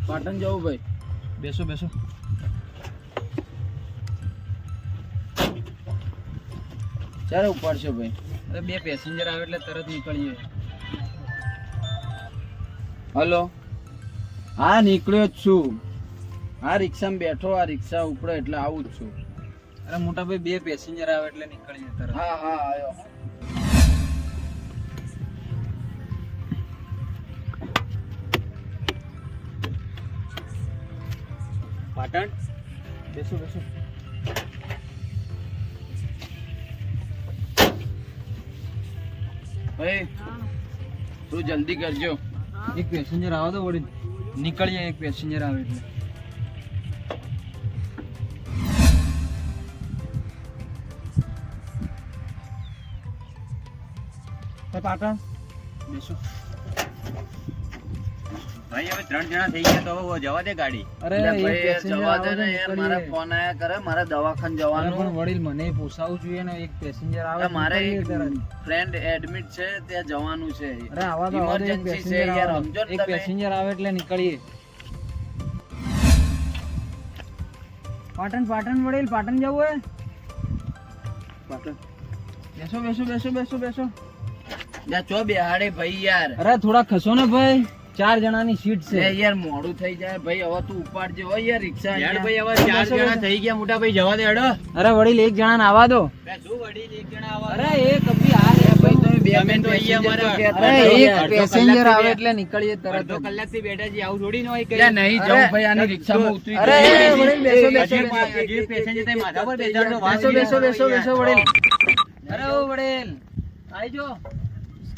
પાટણ જવું ભાઈ. બેસો બેસો. ચારે ઉપાડશો ભાઈ. અરે બે પેસેન્જર આવે એટલે તરત નીકળીએ. હલો. હા નીકળ્યો જ છું. હા રિક્ષામાં બેઠો, આ રિક્ષા ઉપડે એટલે આવું જ છું. અરે મોટા ભાઈ બે પેસેન્જર આવે એટલે નીકળીએ તરત. હા હા આવ્યો. પાટણ બેસો બેસો. ભાઈ તું જલ્દી કરજો. એક પેસેન્જર આવે તો વળી નીકળીએ. એક પેસેન્જર આવે એટલે. પાટણ બેસો. ભાઈ હવે 3 જણા થઈ ગયા તો હવે જવા દે ગાડી. અરે એટલે એક ભાઈ યાર passenger જવા આવે દે તો ને યાર, મારા નીકળીએ. ફોન આયા કરે, મારે દવાખાને અરે જવાનું. પણ વડીલ મને પોસાવું જોઈએ ને. એક પેસેન્જર આવે તો મારે નીકળીએ તરત. ફ્રેન્ડ એડમિટ છે, ત્યાં જવાનું છે. અરે આવા તો આવા તો એક Emergency છે passenger યાર, આવે. સમજો ને એક તમે. પેસેન્જર આવે એટલે નીકળીએ. પાટણ પાટણ વડીલ પાટણ જવું હે. પાટણ બેસો બેસો બેસો બેસો બેસો. યાર ચો બેહાડે ભાઈ યાર. અરે થોડા ખસો ને ભાઈ. 4 જણાની સીટ લે છે. યાર મોડું થઈ જાય ભાઈ, હવે તું ઉપાડજે હો યાર રિક્ષા. યાર અહીંયા. ભાઈ હવે 4 જણા થઈ ગયા મોટા ભાઈ, જવા દે હેડો. અરે વડીલ એક જણાને આવવા દો. શું વડીલ 1 જણા આવા. અરે એક અભી આ લે ભાઈ તમે બે તમે મિનિટ તો અહીંયા passenger તો અમારા- કહેતા અરે રહો એક યાર. પેસેન્જર આવે એટલે નીકળીએ તરત અડધો જ. કલાકથી બેઠા છીએ, આવું થોડી ન હોય કઈ. યાર નહીં જવું ભાઈ, આની રિક્ષામાં ઉતરી અરે જઈએ. વડીલ બેસો બેસો હજી બેસો. હજી પેસેન્જર તમે માથા પર બેસાડો, વાત બેસો બેસો નહીં બેસો બેસો યાર. વડીલ. અરે ઓ વડીલ આઈ જો.